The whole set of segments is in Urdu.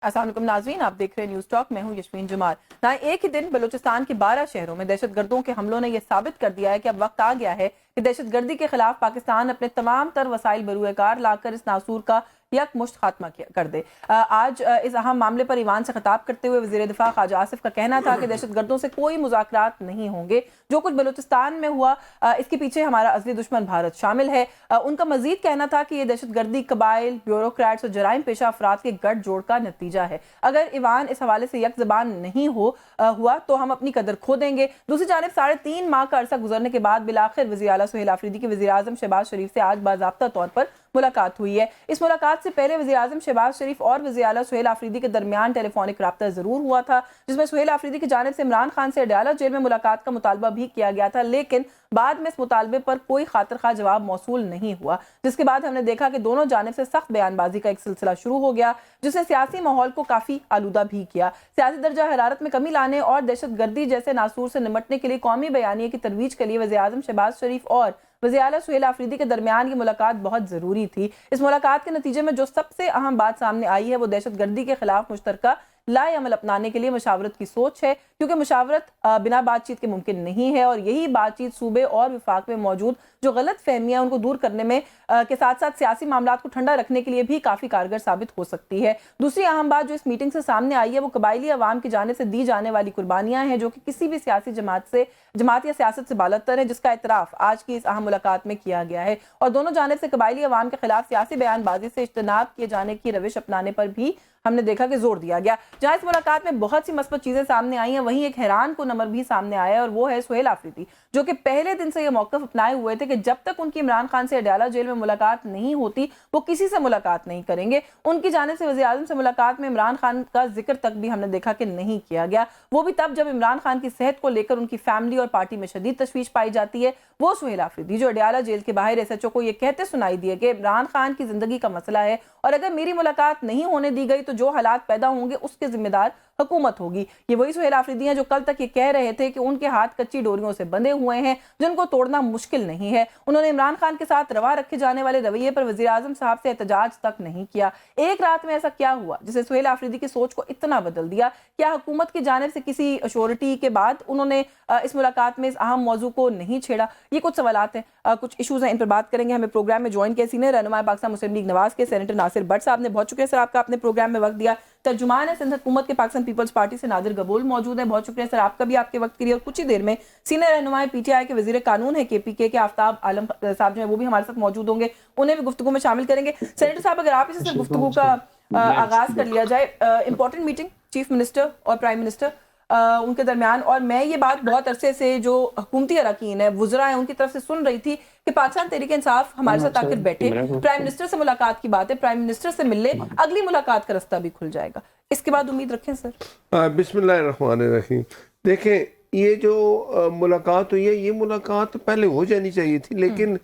السلام علیکم ناظرین، آپ دیکھ رہے ہیں نیوز ٹاک، میں ہوں یشمین جمال۔ ایک ہی دن بلوچستان کے 12 شہروں میں دہشت گردوں کے حملوں نے یہ ثابت کر دیا ہے کہ اب وقت آ گیا ہے کہ دہشت گردی کے خلاف پاکستان اپنے تمام تر وسائل بروئے کار لا کر اس ناسور کا یک مشت خاتمہ کر دے۔ آج اس اہم معاملے پر ایوان سے خطاب کرتے ہوئے وزیر دفاع خواجہ آصف کا کہنا تھا کہ دہشت گردوں سے کوئی مذاکرات نہیں ہوں گے، جو کچھ بلوچستان میں ہوا اس کے پیچھے ہمارا ازلی دشمن بھارت شامل ہے۔ ان کا مزید کہنا تھا کہ یہ دہشت گردی قبائل، بیوروکریٹس اور جرائم پیشہ افراد کے گٹھ جوڑ کا نتیجہ ہے۔ اگر ایوان اس حوالے سے یک زبان نہیں ہوا تو ہم اپنی قدر کھو دیں گے۔ دوسری جانب 3.5 ماہ کا عرصہ گزرنے کے بعد بالآخر وزیر اعلیٰ سہیل آفریدی کے وزیر اعظم شہباز شریف سے آج باضابطہ طور پر ملاقات ہوئی ہے۔ اس ملاقات سے پہلے وزیر اعظم شہباز شریف اور وزیر اعلیٰ سہیل آفریدی کے درمیان ٹیلی فونک رابطہ ضرور ہوا تھا، جس میں سہیل آفریدی کی جانب سے عمران خان سے اڈیالہ جیل میں ملاقات کا مطالبہ بھی کیا گیا تھا، لیکن بعد میں اس مطالبے پر کوئی خاطر خواہ جواب موصول نہیں ہوا، جس کے بعد ہم نے دیکھا کہ دونوں جانب سے سخت بیان بازی کا ایک سلسلہ شروع ہو گیا، جس نے سیاسی ماحول کو کافی آلودہ بھی کیا۔ سیاسی درجہ حرارت میں کمی لانے اور دہشت گردی جیسے ناسور سے نمٹنے کے لیے قومی بیانیے کی ترویج کے لیے وزیر اعظم شہباز شریف اور وزیر اعلیٰ سہیل آفریدی کے درمیان یہ ملاقات بہت ضروری تھی۔ اس ملاقات کے نتیجے میں جو سب سے اہم بات سامنے آئی ہے وہ دہشت گردی کے خلاف مشترکہ لائے عمل اپنانے کے لیے مشاورت کی سوچ ہے، کیونکہ مشاورت بنا بات چیت کے ممکن نہیں ہے، اور یہی بات چیت صوبے اور وفاق میں موجود جو غلط فہمیاں ان کو دور کرنے میں کے ساتھ ساتھ سیاسی معاملات کو ٹھنڈا رکھنے کے لیے بھی کافی کارگر ثابت ہو سکتی ہے۔ دوسری اہم بات جو اس میٹنگ سے سامنے آئی ہے وہ قبائلی عوام کی جانب سے دی جانے والی قربانیاں ہیں، جو کہ کسی بھی سیاسی جماعت یا سیاست سے بالاتر ہے، جس کا اعتراف آج کی اس اہم ملاقات میں کیا گیا ہے، اور دونوں جانب سے قبائلی عوام کے خلاف سیاسی بیان بازی سے اجتناب کیے جانے کی روش اپنانے پر بھی ہم نے دیکھا کہ زور دیا گیا۔ جہاں اس ملاقات میں بہت سی مثبت چیزیں سامنے آئی ہیں، وہیں ایک حیران کن امر بھی سامنے آیا ہے، اور وہ ہے سہیل آفریدی، جو کہ پہلے دن سے یہ موقف اپنائے ہوئے تھے کہ جب تک ان کی عمران خان سے اڈیالہ جیل میں ملاقات نہیں ہوتی وہ کسی سے ملاقات نہیں کریں گے۔ ان کی جانب سے وزیر اعظم سے ملاقات میں عمران خان کا ذکر تک بھی ہم نے دیکھا کہ نہیں کیا گیا، وہ بھی تب جب عمران خان کی صحت کو لے کر ان کی فیملی اور پارٹی میں شدید تشویش پائی جاتی ہے۔ وہ سہیل آفریدی جو اڈیالہ جیل کے باہر ایس ایچ او کو یہ کہتے سنائی دیے کہ عمران خان کی زندگی کا مسئلہ ہے، اور اگر میری ملاقات نہیں ہونے دی گئی تو جو حالات پیدا ہوں گے اس کے ذمہ دار حکومت ہوگی۔ یہ وہی سہیل آفریدی ہیں جو کل تک یہ کہہ رہے تھے کہ ان کے ہاتھ کچی ڈوریوں سے بندھے ہوئے ہیں جن کو توڑنا مشکل نہیں ہے۔ انہوں نے عمران خان کے ساتھ روا رکھے جانے والے رویے پر وزیر اعظم صاحب سے احتجاج تک نہیں کیا۔ ایک رات میں ایسا کیا ہوا جسے سہیل آفریدی کی سوچ کو اتنا بدل دیا؟ کیا حکومت کی جانب سے کسی اشورٹی کے بعد انہوں نے اس ملاقات میں اس اہم موضوع کو نہیں چھیڑا؟ یہ کچھ سوالات ہیں، کچھ ایشوز ہیں، ان پر بات کریں گے۔ ہمیں پروگرام میں جوائن کیا سینئر رہنما پاکستان مسلم لیگ نواز کے سینیٹر ناصر بٹ صاحب نے، بہت شکریہ سر آپ کا اپنے پروگرام میں وقت دیا۔ ترجمان ہے سندھ حکومت کے پاکستان پیپلز پارٹی سے نادر گبول موجود ہے، بہت شکریہ سر آپ کا بھی آپ کے وقت کے لیے، اور کچھ ہی دیر میں سینئر رہنما پی ٹی آئی کے وزیر قانون ہے کے پی کے آفتاب عالم صاحب جو ہیں وہ بھی ہمارے ساتھ موجود ہوں گے، انہیں بھی گفتگو میں شامل کریں گے۔ سینیٹر صاحب اگر آپ اسے گفتگو کا آغاز کر لیا جائے، امپورٹنٹ میٹنگ چیف منسٹر اور پرائم منسٹر ان کے درمیان، اور میں یہ بات بہت عرصے سے جو حکومتی اراکین ہیں، وزراء ہیں، ان کی طرف سے سن رہی تھی کہ پاکستان تحریک انصاف ہمارے ساتھ آ کر بیٹھے، پرائم منسٹر سے ملاقات کی بات ہے، پرائم منسٹر سے مل لے، اگلی ملاقات کا رستہ بھی کھل جائے گا۔ اس کے بعد امید رکھیں سر۔ بسم اللہ الرحمن الرحیم۔ دیکھیں یہ جو ملاقات ہوئی ہے یہ ملاقات پہلے ہو جانی چاہیے تھی، لیکن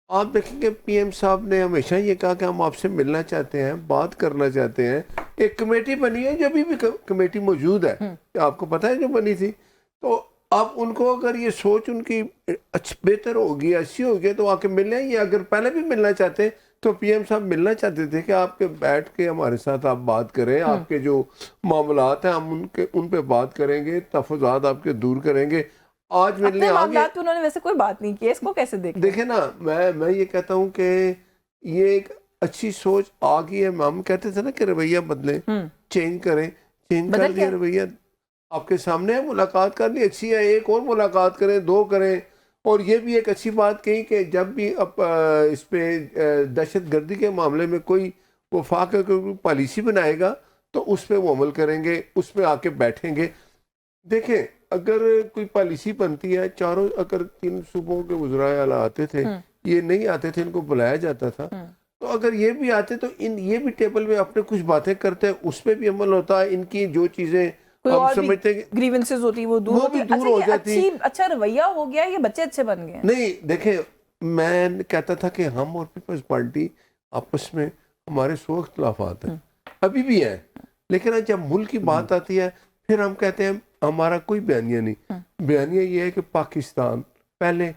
آپ دیکھیں کہ پی ایم صاحب نے ہمیشہ یہ کہا کہ ہم آپ سے ملنا چاہتے ہیں، بات کرنا چاہتے ہیں۔ ایک کمیٹی بنی ہے، جو ابھی بھی کمیٹی موجود ہے، آپ کو پتہ ہے جو بنی تھی، تو اب ان کو اگر یہ سوچ ان کی بہتر ہوگی، اچھی ہوگی تو آ کے مل لیں۔ یہ اگر پہلے بھی ملنا چاہتے تو پی ایم صاحب ملنا چاہتے تھے کہ آپ کے بیٹھ کے ہمارے ساتھ آپ بات کریں، آپ کے جو معاملات ہیں ہم ان پہ بات کریں گے، تفاوضات آپ کے دور کریں گے۔ آج ملنے معاملات پہ انہوں نے ویسے کوئی بات نہیں کی، اس کو کیسے دیکھیں نا، میں یہ کہتا ہوں کہ یہ ایک اچھی سوچ آ گئی ہے۔ ہم کہتے تھے نا کہ رویہ بدلیں، چینج کریں، چینج کر دیا رویہ، آپ کے سامنے ہے، ملاقات کر لی، اچھی ہے، ایک اور ملاقات کریں، 2 کریں۔ اور یہ بھی ایک اچھی بات کہی کہ جب بھی اس پہ دہشت گردی کے معاملے میں کوئی وفاق کوئی پالیسی بنائے گا تو اس پہ وہ عمل کریں گے، اس پہ آ کے بیٹھیں گے۔ دیکھیں اگر کوئی پالیسی بنتی ہے، چاروں اگر 3 صوبوں کے وزراء اعلیٰ آتے تھے، یہ نہیں آتے تھے، ان کو بلایا جاتا تھا، تو اگر یہ بھی آتے تو یہ بھی ٹیبل میں اپنے کچھ باتیں کرتے، اس پہ بھی عمل ہوتا، ان کی جو چیزیں ہم سمجھتے ہیں گریونسز ہوتی وہ بھی دور ہو جاتی۔ اچھا رویہ ہو گیا، یہ بچے اچھے بن گئے۔ نہیں دیکھیں، میں کہتا تھا کہ ہم اور پیپلز پارٹی آپس میں ہمارے 100 اختلافات ہیں، ابھی بھی ہیں، لیکن جب ملک کی بات آتی ہے پھر ہم کہتے ہیں ہمارا کوئی بیانیہ نہیں۔ بیانیہ یہ ہے کہ پاکستان پہلے،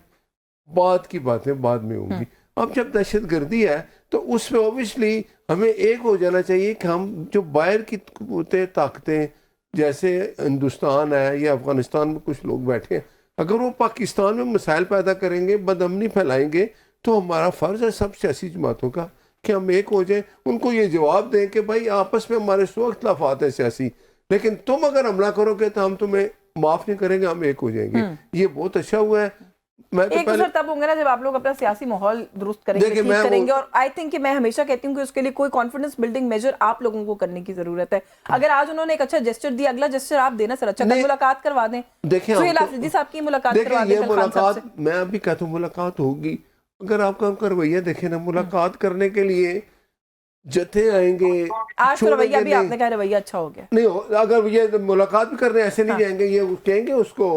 بعد کی باتیں بعد میں ہوں گی۔ اب جب دہشت گردی ہے تو اس پہ اوبیسلی ہمیں ایک ہو جانا چاہیے کہ ہم جو باہر کی طاقتیں جیسے ہندوستان ہے یا افغانستان میں کچھ لوگ بیٹھے ہیں، اگر وہ پاکستان میں مسائل پیدا کریں گے، بدامنی پھیلائیں گے، تو ہمارا فرض ہے سب سیاسی جماعتوں کا کہ ہم ایک ہو جائیں، ان کو یہ جواب دیں کہ بھائی آپس میں ہمارے سو اختلافات ہیں سیاسی، لیکن تم اگر حملہ کرو گے تو ہم تمہیں معاف نہیں کریں گے، ہم ایک ہو جائیں گے۔ یہ بہت اچھا ہوا ہے۔ میں تو ایک تو سر تب ہوں گے نا جب آپ لوگ اپنا سیاسی ماحول درست کریں گے، ٹھیک کریں گے، اور آئی تھنک کہ میں ہمیشہ کہتی ہوں کہ اس کے لیے کوئی کانفیڈنس بلڈنگ میجر آپ لوگوں کو کرنے کی ضرورت ہے۔ اگر آج انہوں نے ایک اچھا جیسچر دیا، اگلا جیسچر آپ دینا سر، اچھا کل ملاقات کروا دیں، سہیل آفریدی صاحب کی ملاقات کروا دیں کل خان صاحب سے۔ میں ابھی کہتا ہوں ملاقات ہوگی، اگر آپ کا رویہ دیکھیں نا، ملاقات کرنے کے لیے جتھے آئیں گے، آج تو رویہ بھی آپ نے کہا رویہ اچھا ہو گیا، نہیں اگر یہ ملاقات بھی کرنے ایسے نہیں جائیں گے، یہ کہیں گے اس کو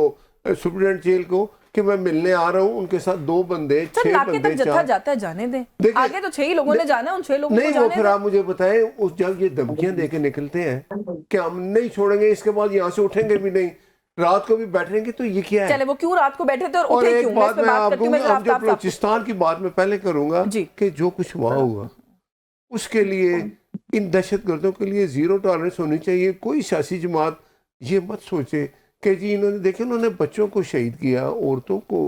سپرنٹینڈنٹ جیل کو کہ میں ملنے آ رہا ہوں، ان کے ساتھ 2 بندے 6 ناکے بندے تک جتھا جاتا ہے جانے دیں، آگے تو 6 ہی لوگوں نے جانا ہے، ان 6 لوگوں کو نہیں، وہ جانے پھر دیں۔ آپ مجھے بتائیں اس جب یہ دھمکیاں دے کے نکلتے ہیں کہ ہم نہیں چھوڑیں گے، اس کے بعد یہاں سے اٹھیں گے بھی نہیں، رات کو بھی بیٹھیں گے، تو یہ کیا ہے؟ چلے وہ کیوں رات کو بیٹھے تھے اور اور اٹھے ایک کیوں؟ میں اس بات پہ میں بات آپ کرتی کو ہوں، اب جو بلوچستان کی بات میں پہلے کروں گا کہ جو کچھ وہاں ہوا اس کے لیے ان دہشت گردوں کے لیے 0 ٹالرنس ہونی چاہیے۔ کوئی سیاسی جماعت یہ مت سوچے کہ جی انہوں نے دیکھیں، انہوں نے بچوں کو شہید کیا، عورتوں کو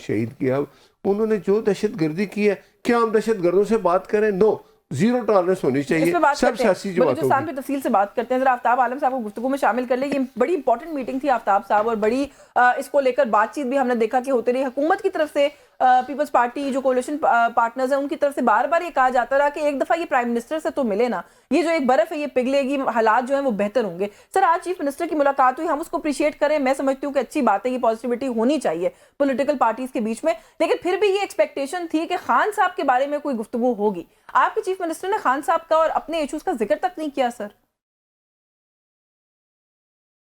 شہید کیا، انہوں نے جو دہشت گردی کی ہے، کیا ہم دہشت گردوں سے بات کریں؟ نو، 0 ٹالرنس ہونی چاہیے سب سیاسی جماعتوں کی۔ پہ تفصیل سے بات کرتے ہیں، ذرا آفتاب عالم صاحب کو گفتگو میں شامل کر لیں۔ یہ بڑی امپورٹنٹ میٹنگ تھی آفتاب صاحب، اور بڑی اس کو لے کر بات چیت بھی ہم نے دیکھا کہ ہوتے رہی۔ حکومت کی طرف سے پیپلز پارٹی جو کولیشن پارٹنرز ہیں ان کی طرف سے بار بار یہ کہا جاتا رہا کہ ایک دفعہ یہ پرائم منسٹر سے تو ملے نا، یہ جو ایک برف ہے یہ پگھلے گی، حالات جو ہیں وہ بہتر ہوں گے۔ سر آج چیف منسٹر کی ملاقات ہوئی، ہم اس کو اپریشیٹ کریں، میں سمجھتی ہوں کہ اچھی بات ہے، یہ پازیٹیوٹی ہونی چاہیے پولیٹیکل پارٹیز کے بیچ میں، لیکن پھر بھی یہ ایکسپیکٹیشن تھی کہ خان صاحب کے بارے میں کوئی گفتگو ہوگی۔ آپ کے چیف منسٹر نے خان صاحب کا اور اپنے ایشوز کا ذکر تک نہیں کیا سر۔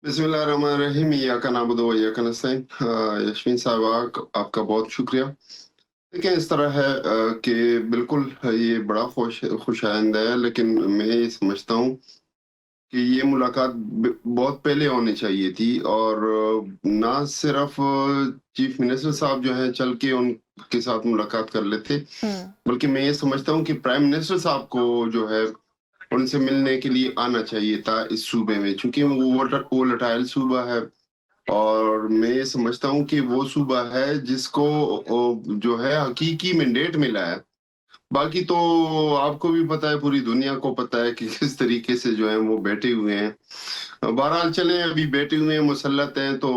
بسم اللہ الرحمن الرحیم، ایاک نعبد و ایاک نستعین۔ یاسمین صاحبہ آپ کا بہت شکریہ۔ دیکھیں اس طرح ہے کہ بالکل یہ بڑا خوش آئند ہے، لیکن میں یہ سمجھتا ہوں کہ یہ ملاقات بہت پہلے ہونی چاہیے تھی، اور نہ صرف چیف منسٹر صاحب جو ہیں چل کے ان کے ساتھ ملاقات کر لیتے، بلکہ میں یہ سمجھتا ہوں کہ پرائم منسٹر صاحب کو جو ہے ان سے ملنے کے لیے آنا چاہیے تھا اس صوبے میں، چونکہ وہ لٹائل صوبہ ہے، اور میں یہ سمجھتا ہوں کہ وہ صوبہ ہے جس کو جو ہے حقیقی مینڈیٹ ملا ہے۔ باقی تو آپ کو بھی پتا ہے، پوری دنیا کو پتا ہے کہ کس طریقے سے جو ہے وہ بیٹھے ہوئے ہیں۔ بہرحال چلیں، ابھی بیٹھے ہوئے ہیں، مسلط ہیں، تو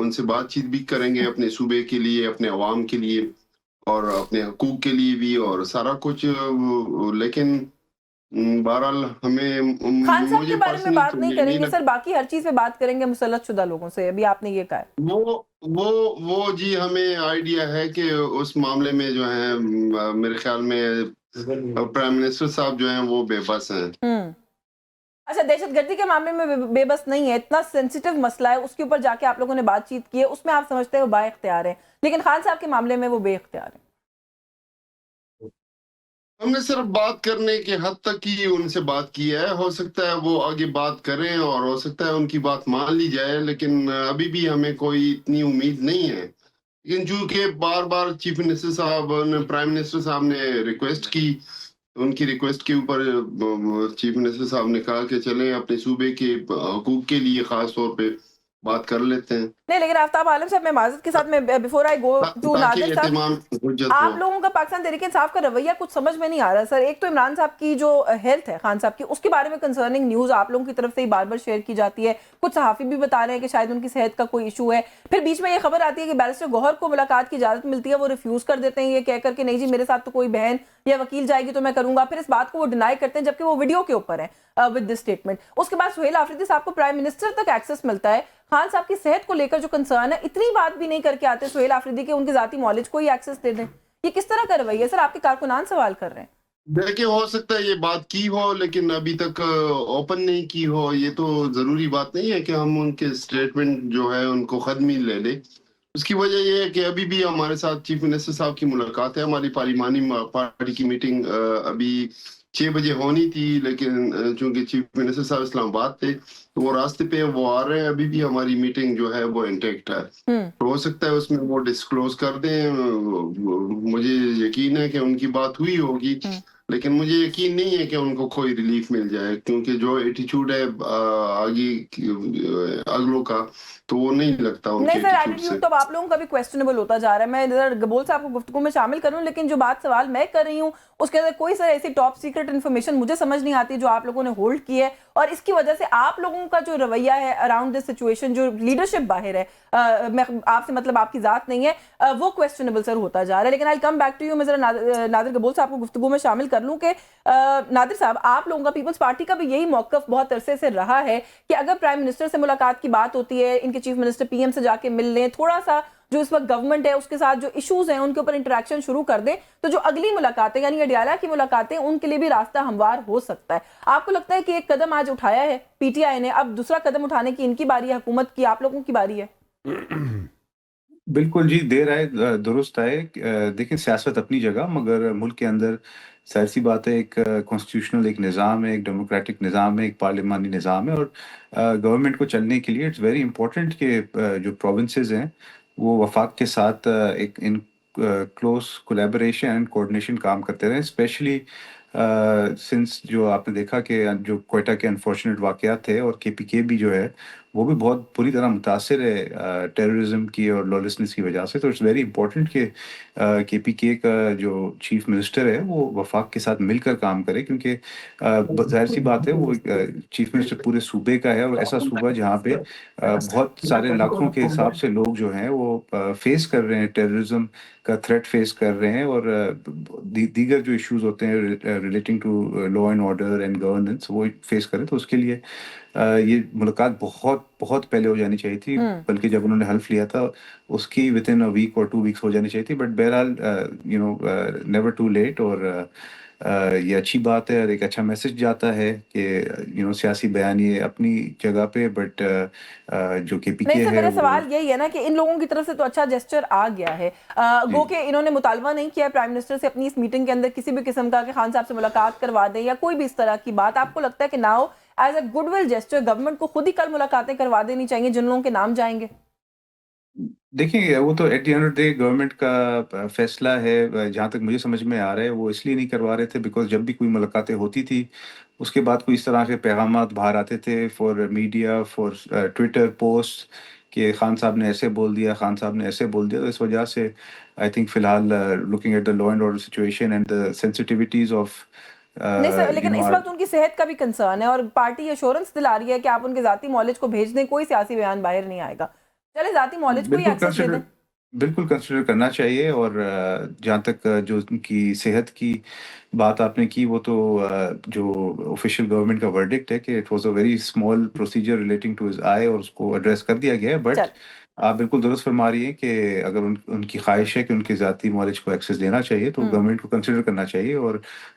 ان سے بات چیت بھی کریں گے اپنے صوبے کے لیے، اپنے عوام کے لیے، اور اپنے حقوق کے لیے بھی، اور سارا کچھ۔ لیکن بہرحال ہمیں خان صاحب کے بارے میں personally بات تو نہیں یہ کریں گے لگتا، سر، باقی ہر چیز پہ بات کریں گے مسلط شدہ لوگوں سے، ابھی آپ نے یہ کہا ہے۔ وہ جی ہمیں آئیڈیا ہے کہ اس معاملے میں جو ہے میرے خیال میں پرائم منسٹر صاحب جو ہیں وہ بے بس ہیں۔ اچھا، دہشت گردی کے معاملے میں بے بس نہیں ہے، اتنا سینسیٹیو مسئلہ ہے، اس کے اوپر جا کے آپ لوگوں نے بات چیت کی ہے، اس میں آپ سمجھتے ہیں وہ با اختیار ہیں، لیکن خان صاحب کے معاملے میں وہ بے اختیار ہیں۔ ہم نے صرف بات کرنے کے حد تک ہی ان سے بات کی ہے، ہو سکتا ہے وہ آگے بات کریں اور ہو سکتا ہے ان کی بات مان لی جائے، لیکن ابھی بھی ہمیں کوئی اتنی امید نہیں ہے۔ لیکن چونکہ بار بار چیف منسٹر صاحب نے، پرائم منسٹر صاحب نے ریکویسٹ کی، ان کی ریکویسٹ کے اوپر چیف منسٹر صاحب نے کہا کہ چلیں اپنے صوبے کے حقوق کے لیے خاص طور پہ بات کر لیتے ہیں، نہیں، لیکن آفتاب عالم صاحب، میں معذرت کے ساتھ میں بیفور آئی گو ٹو تاکہ نادر صاحب، اہتمام حجت آپ ہو۔ لوگوں کا پاکستان تحریک انصاف کا رویہ کچھ سمجھ میں نہیں آ رہا سر۔ ایک تو عمران صاحب کی جو ہیلتھ ہے، خان صاحب کی، اس کے بارے میں کنسرننگ نیوز آپ لوگوں کی طرف سے ہی بار بار شیئر کی جاتی ہے، کچھ صحافی بھی بتا رہے ہیں کہ شاید ان کی صحت کا کوئی ایشو ہے، پھر بیچ میں یہ خبر آتی ہے کہ بیرسٹر گوہر کو ملاقات کی اجازت ملتی ہے، وہ ریفیوز کر دیتے ہیں یہ کہہ کر کہ نہیں جی میرے ساتھ تو کوئی بہن یا وکیل جائے گی تو میں کروں گا، پھر اس بات کو وہ ڈینائی کرتے ہیں جبکہ وہ ویڈیو کے اوپر ہے ود دس اسٹیٹمنٹ۔ اس کے بعد سہیل آفریدی صاحب کو پرائم منسٹر تک ایکسس ملتا ہے، خان صاحب کی صحت کو لے کر جو کنسرن ہے اتنی بات بھی نہیں کر کے آتے سہیل آفریدی کے ان کے ذاتی معالج کو ہی ایکسس دے دیں، یہ کس طرح کا رویہ ہے سر؟ آپ کے کارکنان سوال کر رہے ہیں۔ دیکھیں، ہو سکتا ہے یہ بات کی ہو لیکن ابھی تک اوپن نہیں کی ہو، یہ تو ضروری بات نہیں ہے کہ ہم ان کے سٹیٹمنٹ جو ہے ان کو ختمی لے لیں۔ اس کی وجہ یہ ہے کہ ابھی بھی ہمارے ساتھ چیف منسٹر صاحب کی ملاقات ہے، ہماری پارلیمانی پارٹی کی میٹنگ ابھی 6 بجے ہونی تھی، لیکن چونکہ چیف منسٹر صاحب اسلام آباد تھے تو وہ راستے پہ وہ آ رہے ہیں، ابھی بھی ہماری میٹنگ جو ہے وہ انٹیکٹ ہے. ہو سکتا ہے اس میں وہ ڈسکلوز کر دیں. مجھے یقین ہے کہ ان کی بات ہوئی ہوگی، لیکن مجھے یقین نہیں ہے کہ ان کو کوئی ریلیف مل جائے، کیونکہ جو ایٹیچیوڈ ہے آگے اگلوں کا، تو وہ نہیں لگتا ان کے نہیں سر، ایٹیچیوڈ سے. ایٹیٹیوڈ تو آپ لوگوں کا بھی کویسچنبل ہوتا جا رہا ہے. میں ادھر گبول صاحب کو گفتگو میں شامل کروں، لیکن جو بات سوال میں کر رہی ہوں اس کے اندر کوئی سر ایسی ٹاپ سیکرٹ انفارمیشن مجھے سمجھ نہیں آتی جو آپ لوگوں نے ہولڈ کی ہے، اور اس کی وجہ سے آپ لوگوں کا جو رویہ ہے اراؤنڈ دس سچویشن، جو لیڈرشپ باہر ہے، میں آپ سے مطلب آپ کی ذات نہیں ہے، وہ کویسچنبل سر ہوتا جا رہا ہے. لیکن آئی کم بیک ٹو یو. میں ذرا نادر گبول صاحب کو گفتگو میں شامل کر لوں کہ نادر صاحب، آپ لوگوں کا پیپلز پارٹی کا بھی یہی موقف بہت عرصے سے رہا ہے کہ اگر پرائم منسٹر سے ملاقات کی بات ہوتی ہے، ان کے چیف منسٹر پی ایم سے جا کے مل لیں، تھوڑا سا جو اس وقت گورنمنٹ ہے اس کے ساتھ جو ایشوز ہیں ان کے اوپر انٹریکشن شروع کر دیں، تو جو اگلی ملاقاتیں یعنی اڈیالہ کی ملاقاتیں ان کے لیے بھی راستہ ہموار ہو سکتا ہے. آپ کو لگتا ہے کہ ایک قدم آج اٹھایا ہے پی ٹی آئی نے، اب دوسرا قدم اٹھانے کی ان کی باری ہے، حکومت کی، آپ لوگوں کی باری ہے؟ بالکل جی، دیر آئے درست آئے. دیکھیں سیاست اپنی جگہ، مگر ملک کے اندر ظاہر سی بات ہے ایک کانسٹیٹیوشنل ایک نظام ہے، ایک ڈیموکریٹک نظام ہے، ایک پارلیمانی نظام ہے، اور گورنمنٹ کو چلنے کے لیے اٹس ویری امپورٹنٹ کہ جو پروونسز ہیں وہ وفاق کے ساتھ ایک ان کلوز کولیبریشن اینڈ کوآرڈینیشن کام کرتے رہیں، اسپیشلی سنس جو آپ نے دیکھا کہ جو کوئٹہ کے انفارچونیٹ واقعات تھے، اور کے پی کے بھی جو ہے وہ بھی بہت بری طرح متاثر ہے ٹیررزم کی اور لالسنس کی وجہ سے. تو اٹس ویری امپورٹنٹ کہ کے پی کے کا جو چیف منسٹر ہے وہ وفاق کے ساتھ مل کر کام کرے، کیونکہ ظاہر سی بات ہے وہ چیف منسٹر پورے صوبے کا ہے، اور ایسا صوبہ جہاں پہ بہت سارے لاکھوں کے حساب سے لوگ جو ہیں وہ فیس کر رہے ہیں، ٹیررزم کا تھریٹ فیس کر رہے ہیں، اور دیگر جو ایشوز ہوتے ہیں relating to law and order and governance وہ فیس کریں. تو اس کے لیے یہ ملاقات بہت بہت پہلے ہو جانی چاہیے تھی، بلکہ جب انہوں نے حلف لیا تھا اس کی ود ان ویک اور 2 ویکس ہو جانی چاہیے تھی. بٹ بہرحال نیور ٹو لیٹ، اور یہ اچھی بات ہے اور ایک اچھا میسج جاتا ہے کہ سیاسی بیانیے اپنی جگہ پہ، بٹ جو کے پی نہیں کے سر، ہے میرا وہ سوال یہی ہے نا کہ ان لوگوں کی طرف سے تو اچھا جیسچر آ گیا ہے، گو کہ انہوں نے مطالبہ نہیں کیا پرائم منسٹر سے اپنی اس میٹنگ کے اندر کسی بھی قسم کا کہ خان صاحب سے ملاقات کروا دیں یا کوئی بھی اس طرح کی بات. آپ کو لگتا ہے کہ now as a good will gesture government کو خود ہی کل ملاقاتیں کروا دینی چاہیے جن لوگوں کے نام جائیں گے؟ دیکھیں وہ تو at the end of day government کا فیصلہ ہے. جہاں تک مجھے سمجھ میں آ رہا ہے وہ اس لیے نہیں کروا رہے تھے بیکاز جب بھی کوئی ملاقاتیں ہوتی تھی اس کے بعد کوئی اس طرح کے پیغامات باہر آتے تھے for media, for Twitter post, کہ خان صاحب نے ایسے بول دیا، خان صاحب نے ایسے بول دیا. تو اس وجہ سے آئی تھنک فی الحال looking at the law and order situation and the sensitivities of نہیں سر، لیکن اس وقت ان کی صحت کا بھی کنسرن ہے اور پارٹی ایشورنس دلا رہی ہے کہ آپ ان کے ذاتی معالج کو بھیج دیں، کوئی سیاسی بیان باہر نہیں آئے گا. چلے ذاتی معالج کو ہی ایکسس دے دیں. بالکل کنسیڈر کرنا چاہیے. اور جہاں تک جو ان کی صحت کی بات آپ نے کی، وہ تو جو آفیشیل گورنمنٹ کا ورڈکٹ ہے کہ it was a very small procedure relating to his eye, اور اس کو ایڈریس کر دیا گیا ہے. بٹ آپ بالکل درست فرما رہی ہیں کہ اگر ان کی خواہش ہے کہ ان کے ذاتی معالج کو ایکسیس دینا چاہیے تو گورنمنٹ کو کنسیڈر کرنا چاہیے اور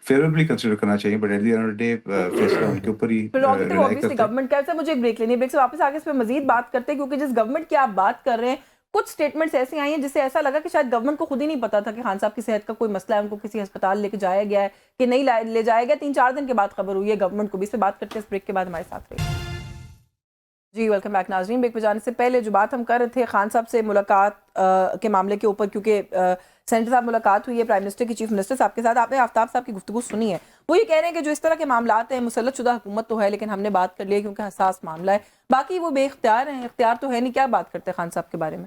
فیوریبلی کنسیڈر کرنا چاہیے. But at the end of day فیصلہ ان کے اوپر ہی ریلائی کرتا ہے. گورنمنٹ کا مجھے ایک بریک لینی ہے، بریک سے واپس آگے اس پہ مزید بات کرتے ہیں، کیونکہ جس گورنمنٹ کی آپ بات کر رہے ہیں کچھ سٹیٹمنٹس ایسی آئی ہیں جس سے ایسا لگا کہ شاید گورنمنٹ کو خود ہی نہیں پتا تھا کہ خان صاحب کی صحت کا کوئی مسئلہ ہے، ان کو کسی ہسپتال لے کے جایا گیا ہے کہ نہیں لے جایا گیا. 3-4 دن کے بعد خبر ہوئی ہے گورنمنٹ کو بھی. اس پہ بات کرتے ہیں اس بریک کے بعد. ہمارے ساتھ رہیے. جی ویلکم بیک ناظرین. بریک پہ جانے سے پہلے جو بات ہم کر رہے تھے خان صاحب سے ملاقات کے معاملے کے اوپر، کیونکہ سینیٹر صاحب ملاقات ہوئی ہے پرائم منسٹر کی چیف منسٹر صاحب کے ساتھ. آپ نے آفتاب صاحب کی گفتگو سنی ہے، وہ یہ کہہ رہے ہیں کہ جو اس طرح کے معاملات ہیں مسلط شدہ حکومت تو ہے لیکن ہم نے بات کر لی کیونکہ حساس معاملہ ہے، باقی وہ بے اختیار ہیں، اختیار تو ہے نہیں. کیا بات کرتے ہیں خان صاحب کے بارے میں؟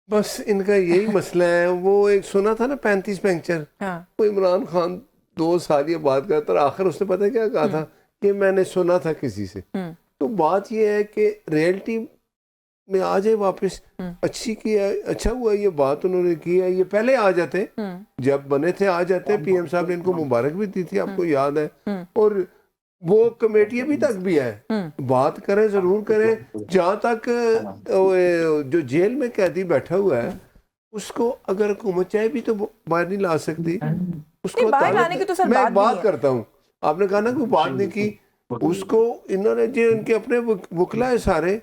بس ان کا یہی مسئلہ ہے. وہ ایک سنا تھا نا 35 پنکچر، وہ عمران خان 2 سال یہ بات کرتا اور آخر اس نے پتہ کیا کہا تھا کہ میں نے سنا تھا کسی سے. تو بات یہ ہے کہ ریئلٹی میں آ جائے واپس. اچھی کی ہے، اچھا ہوا یہ بات انہوں نے کی ہے. یہ پہلے آ جاتے جب بنے تھے، آ جاتے. پی ایم صاحب نے ان کو مبارک بھی دی تھی، آپ کو یاد ہے. اور وہ کمیٹی ابھی تک بھی ہے، بات کریں ضرور کریں. جہاں تک جو جیل میں قیدی بیٹھا ہوا ہے اس کو اگر حکومت چاہے بھی تو باہر نہیں لا سکتی. اس کو میں ایک بات کرتا ہوں، آپ نے کہا نا کوئی بات نہیں کی. اس کو انہوں نے جو ان کے اپنے وکلا ہے سارے،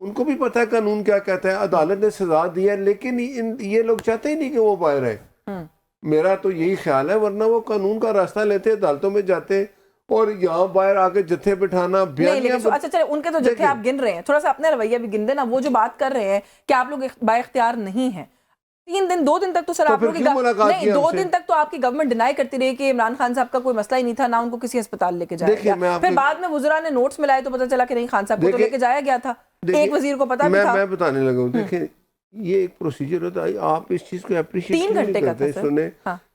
ان کو بھی پتہ ہے قانون کیا کہتا ہے. عدالت نے سزا دی ہے لیکن یہ لوگ چاہتے ہی نہیں کہ وہ باہر ہے. میرا تو یہی خیال ہے، ورنہ وہ قانون کا راستہ لیتے، عدالتوں میں جاتے اور یہاں باہر آ کے جتھے بٹھانا بیانیاں. اچھا چلے ان کے تو جتھے آپ گن رہے ہیں، تھوڑا سا اپنا رویہ بھی گن دینا. وہ جو بات کر رہے ہیں کہ آپ لوگ با اختیار نہیں ہیں، 2 دن تک تو سر آپ لوگ نہیں، 2 دن تک تو آپ کی گورنمنٹ ڈینائی کرتی رہی کہ عمران خان صاحب کا کوئی مسئلہ ہی نہیں تھا، نہ ان کو کسی ہسپتال لے کے جایا گیا. پھر بعد میں وزراء نے نوٹس ملائے تو پتہ چلا کہ نہیں، خان صاحب کو تو لے کے جایا گیا تھا. ایک وزیر کو پتا بھی تھا. میں بتانے لگا ہوں، دیکھیں یہ ایک پروسیجر ہوتا ہے، آپ اس چیز کو اپریشیٹ نہیں کرتے. سنیں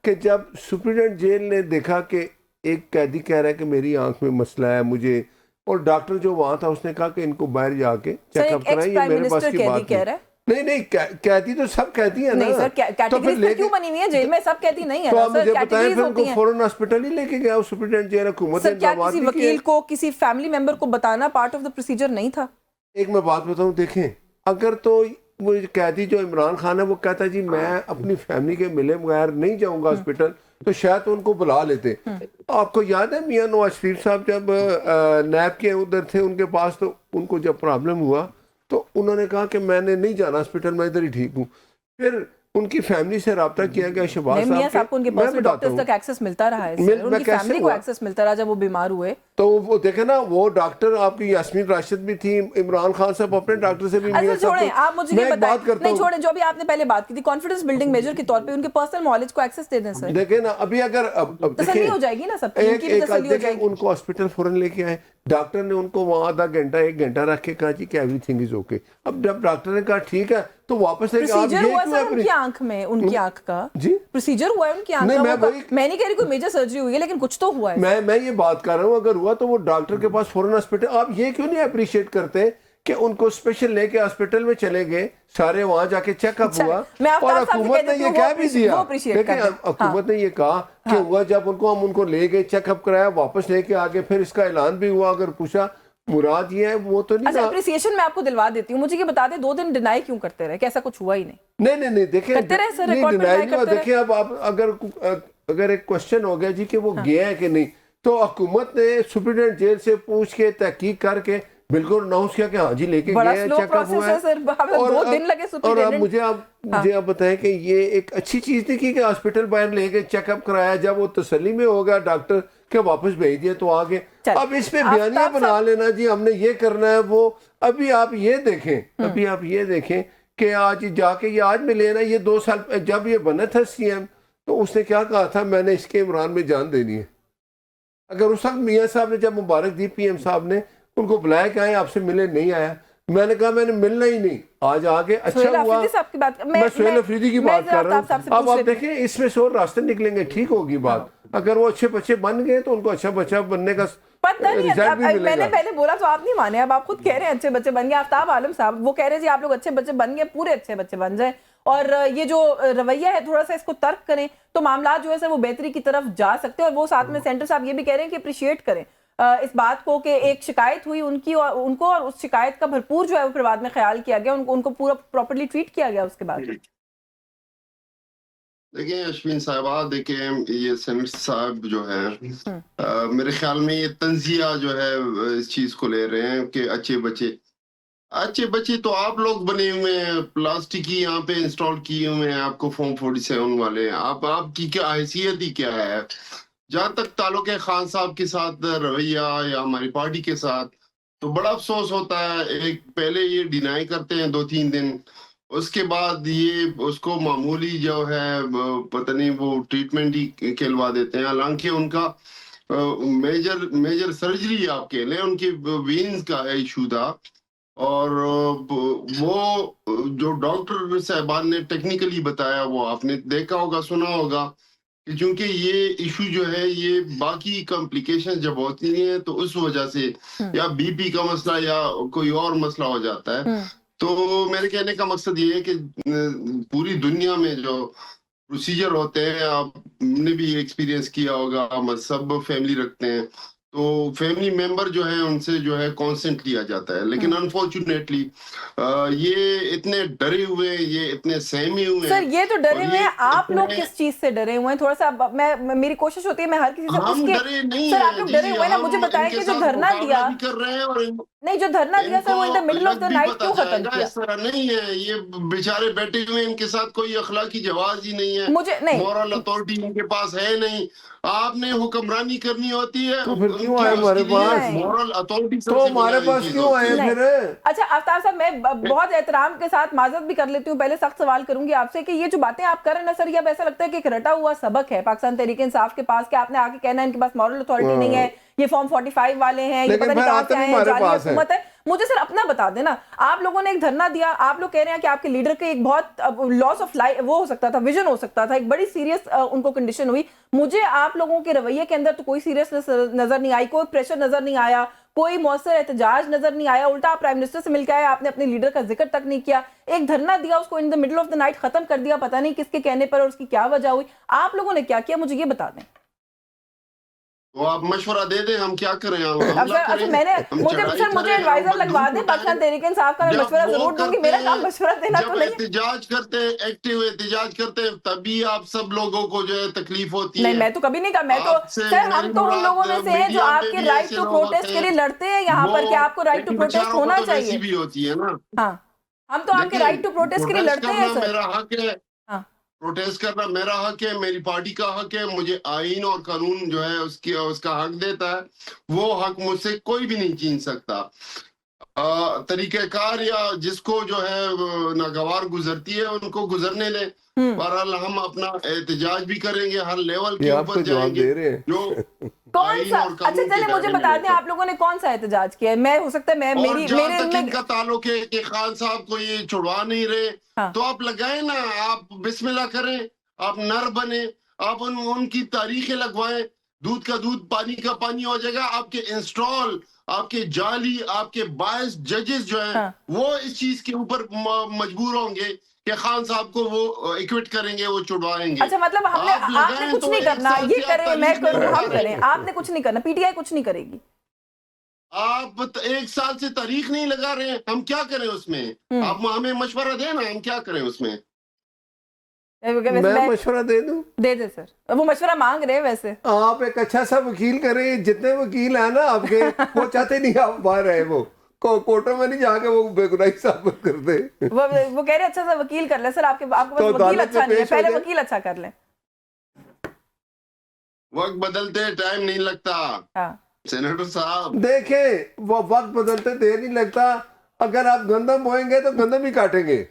کہ جب سپرنٹینڈنٹ جیل نے دیکھا کہ ایک قیدی کہہ رہا ہے کہ میری آنکھ میں مسئلہ ہے مجھے، اور ڈاکٹر جو وہاں تھا اس نے کہا کہ ان کو باہر جا کے چیک اپ کرائیں، یہ میرے پاس کی بات نہیں. قیدی تو سب قیدی ہیں نا. نہیں سر، کیٹیگریز پہ کیوں بنی ہوئی ہیں جیل میں؟ سب قیدی نہیں ہے. تو آپ مجھے بتائیں پھر ان کو فوراً ہاسپٹل ہی لے کے گیا سپرنٹینڈنٹ جیل. حکومت نے کیا کسی وکیل کو، کسی فیملی ممبر کو بتانا پارٹ آف دا پروسیجر نہیں تھا؟ ایک میں بات بتاؤں، دیکھیں اگر تو وہ قیدی جو عمران خان ہے وہ کہتا ہے جی میں اپنی فیملی کے ملے بغیر نہیں جاؤں گا ہاسپٹل، تو شاید ان کو بلا لیتے. آپ کو یاد ہے میاں نواز شریف صاحب جب نیب کے ادھر تھے ان کے پاس، تو ان کو جب پرابلم ہوا تو انہوں نے کہا کہ میں نے نہیں جانا ہاسپٹل، میں ادھر ہی ٹھیک ہوں. پھر ان کی فیملی سے رابطہ کیا گیا شہباز صاحب کو ان کے پرسنل ڈاکٹرز تک ایکسس ملتا رہا ہے، ان کی فیملی کو ایکسس ملتا رہا جب وہ بیمار ہوئے. تو وہ دیکھیں نا، وہ ڈاکٹر آپ کی یاسمین راشد بھی تھی، عمران خان صاحب اپنے ڈاکٹر سے بھی چھوڑیں. آپ مجھے یہ بتائیں، نہیں چھوڑیں، جو بھی آپ نے پہلے بات کی تھی کانفیڈنس بلڈنگ میجر کے طور پہ ان کے پرسنل نالج کو ایکسس دے دیں سر. دیکھیں نا ابھی اگر تسلی ہو جائے گی نا سب کی، تسلی ہو جائے گی. ان کو ہاسپٹل فوراً لے کے آئے، ڈاکٹر نے ان کو وہاں آدھا گھنٹہ 1 گھنٹہ رکھ کے کہا جی کہ ایوری تھنگ از اوکے. اب جب ڈاکٹر نے کہا ٹھیک ہے تو واپس لے کے پروسیجر ہوا سر ان کی آنکھ میں، ان کی آنکھ کا جی پروسیجر ہوا ہے ان کی آنکھ کا. میں نہیں کہہ رہی کوئی میجر سرجری ہوئی ہے، لیکن کچھ تو ہوا ہے. میں یہ بات کر رہا ہوں اگر ہوا تو وہ ڈاکٹر کے پاس فوراً ہاسپٹل. آپ یہ کیوں نہیں اپریشیٹ کرتے کہ ان کو اسپیشل لے کے ہاسپٹل میں چلے گئے، سارے وہاں جا کے چیک اپ ہوا، اور حکومت نے یہ کہہ بھی دیا، لیکن حکومت نے یہ کہا کہ ہوا جب ہم ان کو لے گئے چیک اپ کرایا، واپس لے کے آگے، پھر اس کا اعلان بھی ہوا. اگر پوچھا مراد یہ ہے وہ تو نہیں. اچھا اپریسیشن میں آپ کو دلوا دیتی ہوں، مجھے یہ بتا دیں 2 دن ڈینائی کیوں کرتے رہے؟ کہ ایسا کچھ ہوا ہی نہیں؟ نہیں دیکھیں دیکھیں اب آپ اگر ایک کوشچن ہو گیا جی کہ وہ گیا ہے کہ نہیں، تو حکومت نے سپرنٹینڈنٹ جیل سے پوچھ کے تحقیق کر کے بالکل اناؤنس کیا کہ ہاں جی لے کے گئے ہیں، چیک اپ ہوا ہے. اور اب مجھے آپ بتائیں کہ یہ ایک اچھی چیز نہیں کی کہ ہاسپٹل باہر لے کے چیک اپ کرایا، جب وہ تسلی میں ہو گیا ڈاکٹر کہ واپس بھیج دیا تو آگے. اب اس پہ بیانیہ بنا لینا جی ہم نے یہ کرنا ہے وہ. ابھی آپ یہ دیکھیں کہ آج جا کے یہ آج ملے نا، یہ 2 سال جب یہ بنا تھا سی ایم تو اس نے کیا کہا تھا، میں نے اس کے عمران میں جان دینی ہے. اگر اس وقت میاں صاحب نے جب مبارک دی پی ایم صاحب نے ان کو بلایا کہ آئے آپ سے ملے، نہیں آیا. میں نے کہا میں نے ملنا ہی نہیں. آج آگے اچھا ہوا. میں سہیل افریدی کی بات کر رہا ہوں. اب آپ دیکھیں اس میں سے اور راستے نکلیں گے، ٹھیک ہوگی بات. اگر وہ اچھے بچے بن گئے تو ان کو اچھا بچہ بننے کا پتہ نہیں. میں نے پہلے بولا تو آپ نہیں مانے، اب آپ خود کہہ رہے ہیں اچھے بچے بن گئے. آفتاب عالم صاحب وہ کہہ رہے ہیں جی آپ لوگ اچھے بچے بن گئے، پورے اچھے بچے بن جائیں. اور یہ جو رویہ ہے تھوڑا سا اس کو ترک کریں تو معاملات جو ہے سر وہ بہتری کی طرف جا سکتے ہیں. اور وہ ساتھ میں سینٹر صاحب یہ بھی کہہ رہے ہیں کہ اپریشیٹ کریں اس بات کو کہ ایک شکایت ہوئی ان کی اور ان کو، اور اس شکایت کا بھرپور جو ہے وہ پھر بعد میں خیال کیا گیا، ان کو پورا پراپرلی ٹریٹ کیا گیا اس کے بعد. دیکھیں اشوین صاحبہ، دیکھیں یہ سینٹر صاحب جو ہے میرے خیال میں یہ تنزیہ جو ہے اس چیز کو لے رہے ہیں کہ اچھے بچے تو آپ لوگ بنے ہوئے ہیں، پلاسٹک ہی یہاں پہ انسٹال کیے ہوئے ہیں آپ کو فارم 47 والے. آپ کی کیا حیثیت ہی کیا ہے؟ جہاں تک تعلق ہے خان صاحب کے ساتھ رویہ یا ہماری پارٹی کے ساتھ، تو بڑا افسوس ہوتا ہے. ایک پہلے یہ ڈینائی کرتے ہیں 2-3 دن، اس کے بعد یہ اس کو معمولی جو ہے پتہ نہیں وہ ٹریٹمنٹ ہی کھلوا دیتے ہیں. حالانکہ ان کا میجر سرجری آپ کہہ لیں، ان کے وینز کا ایشو تھا. اور وہ جو ڈاکٹر صاحبان نے ٹیکنیکلی بتایا وہ آپ نے دیکھا ہوگا، سنا ہوگا، کہ چونکہ یہ ایشو جو ہے یہ باقی کمپلیکیشن جب ہوتی ہیں تو اس وجہ سے یا بی پی کا مسئلہ یا کوئی اور مسئلہ ہو جاتا ہے. تو میرے کہنے کا مقصد یہ ہے کہ پوری دنیا میں جو پروسیجر ہوتے ہیں، آپ نے بھی ایکسپیرینس کیا ہوگا، ہم سب فیملی رکھتے ہیں، تو فیملی ممبر جو ہے ان سے جو ہے کانسنٹ لیا جاتا ہے، لیکن انفارچونیٹلی یہ اتنے ڈرے ہوئے ہیں، یہ اتنے سہمے ہوئے سر ہیں، یہ تو ڈرے اور ہوئے ہیں، یہ آپ لوگ اتنے، کس چیز سے ڈرے ہوئے ہیں؟ تھوڑا سا میری کوشش ہوتی ہے میں ہر کسی سے اس ہم کے ڈرے نہیں سر آپ ہیں لوگ ڈرے جی، ہوئے ہیں نا، ہم مجھے ان بتائیں کے کہ جو ساتھ دھرنا مقابلہ دیا، بھی کر رہے ہیں، اور نہیں جو دھرنا دیا ان سر کو وہ ان دا مڈل آف لگ دا بھی نائٹ پتا کیوں جائے ختم گا، کیا؟ اس طرح نہیں ہے، یہ بیچارے بیٹھے ہوئے، ان کے ساتھ کوئی اخلاقی جواز ہی نہیں ہے، مجھے نہیں مورل اتھارٹی ان کے پاس ہے نہیں، آپ نے حکمرانی کرنی ہوتی ہے تو پھر ان کیوں کی، آئے اس ہمارے کے لیے پاس؟ نہیں مورل اتھارٹی تو سب سے ہمارے بنیادی پاس چیز کیوں ہوتی آئے ہے۔ نہیں۔ پھر؟ اچھا آفتاب صاحب میں بہت احترام کے ساتھ معذرت بھی کر لیتی ہوں، پہلے سخت سوال کروں گی آپ سے کہ یہ جو باتیں آپ کر رہے ہیں نا سر، یہ اب ایسا لگتا ہے کہ ایک رٹا ہوا سبق ہے پاکستان تحریک انصاف کے پاس، کہ آپ نے آگے کہنا ہے ان کے پاس مورل اتھارٹی نہیں ہے، یہ فارم 45 والے ہیں، یہ پتہ لیکن نہیں پھر کہاں آتے سے بھی آئے ہیں، ہمارے جعلی پاس ہے۔ حکومت ہے۔ مجھے سر اپنا بتا دینا، آپ لوگوں نے ایک دھرنا دیا، آپ لوگ کہہ رہے ہیں کہ آپ کے لیڈر کے ایک بہت لاس آف لائف وہ ہو سکتا تھا، ویژن ہو سکتا تھا، ایک بڑی سیریس ان کو کنڈیشن ہوئی۔ مجھے آپ لوگوں کے رویے کے اندر تو کوئی سیریسنس نظر نہیں آئی، کوئی پریشر نظر نہیں آیا، کوئی مؤثر احتجاج نظر نہیں آیا، الٹا آپ پرائم منسٹر سے مل کے آئے، آپ نے اپنے لیڈر کا ذکر تک نہیں کیا، ایک دھرنا دیا، اس کو in the middle of the night ختم کر دیا، پتہ نہیں کس کے کہنے پر اور اس کی کیا وجہ ہوئی۔ آپ لوگوں نے کیا کیا مجھے یہ بتا دیں۔ تو آپ مشورہ دے دیں، ہم کیا کریں، ہم اب حملہ سر کریں، اچھا میں نے ہم مجھے چڑھائی سر مجھے کریں، ہم ایڈوائزر لگوا بندوق دیں اٹھائیں۔ پاکستان تحریک انصاف کا، میں جب مشورہ وہ ضرور دوں گی، کرتے میرا ہیں، کام مشورہ دینا تو جب نہیں ہے۔ احتجاج کرتے ہیں، ایکٹیو احتجاج کرتے ہیں، تبھی آپ سب لوگوں کو جو ہے تکلیف ہوتی نہیں ہے۔ میں تو کبھی نہیں کہا، میں تو آپ سے سر ہم میری تو ان لوگوں مراد میں سے ہیں جو میڈیا آپ میں کے بھی رائٹ ایسے ٹو لوگ ہوتے پروٹیسٹ کے ہیں، لیے لڑتے ہیں یہاں پر، کہ وہ آپ کو رائٹ ٹو ان پروٹیسٹ بیچاروں کو ہونا تو چاہیے۔ ویسی بھی ہوتی ہے نا، ہاں ہم تو آپ کے لیکن رائٹ ٹو پروٹیسٹ کے لیے پروٹیسٹ لڑتے ہیں کرنا سر۔ میرا حق ہے، ہاں پروٹیسٹ کرنا میرا حق ہے، میری پارٹی کا حق ہے، مجھے آئین اور قانون جو ہے اس کا حق دیتا ہے، وہ حق مجھ سے کوئی بھی نہیں چھین سکتا۔ طریقہ کار یا جس کو جو ہے ناگوار گزرتی ہے ان کو گزرنے دیں، بہرحال ہم اپنا احتجاج بھی کریں گے، ہر لیول کے یہ آپ اوپر کو جائیں جواب گے، دے رہے ہیں۔ جو کون آئین سا، اور اچھا قانون کے چلے مجھے دائرے میں بتا رہ دیں کر۔ آپ لوگوں نے کون سا احتجاج کیا ہے؟ میں ہو سکتا ہے میں اور جہاں میرے تک ان کا تعلق ہے کہ خان صاحب کو یہ چھڑوا نہیں رہے، ہاں تو آپ لگائیں نا، آپ بسم اللہ کریں، آپ نر بنیں، آپ ان کی تاریخیں لگوائیں، دودھ کا دودھ پانی کا پانی ہو جائے گا۔ آپ کے انسٹال، آپ کے جعلی، آپ کے باعث ججز جو ہیں ہاں وہ اس چیز کے اوپر مجبور ہوں گے کہ خان صاحب کو وہ ایکوٹ کریں گے، وہ چھڑوائیں گے۔ اچھا مطلب آپ نے لگائیں کچھ تو نہیں ایک کرنا، سال یہ سے آپ کریں میں تاریخ کروں لگا ہم رہے کریں، ہیں، آپ نے کچھ نہیں کرنا، پی ٹی آئی کچھ نہیں کرے گی۔ آپ ایک سال سے تاریخ نہیں لگا رہے ہیں، ہم کیا کریں اس میں؟ آپ ہمیں مشورہ دیں نا، ہم کیا کریں اس میں؟ میں مشورہ دے دوں؟ دے دے سر، وہ مشورہ مانگ رہے ہیں ویسے۔ آپ ایک اچھا سا وکیل کریں، جتنے وکیل ہیں نا آپ کے، وہ چاہتے نہیں آپ باہر رہے، وہ کورٹوں میں نہیں جا کے وہ بے گناہی ثابت کرتے۔ وہ کہہ رہے اچھا سا وکیل کر لیں سر، آپ کے پاس تو وکیل عدالت اچھا میں نہیں ہے، پیش ہو پہلے جائے۔ وکیل اچھا کر لیں۔ وقت بدلتے ٹائم نہیں لگتا ہاں سینیٹر صاحب۔ دیکھیں وہ وقت بدلتے دیر نہیں لگتا، اگر آپ گندم بوئیں گے تو گندم ہی کاٹیں گے۔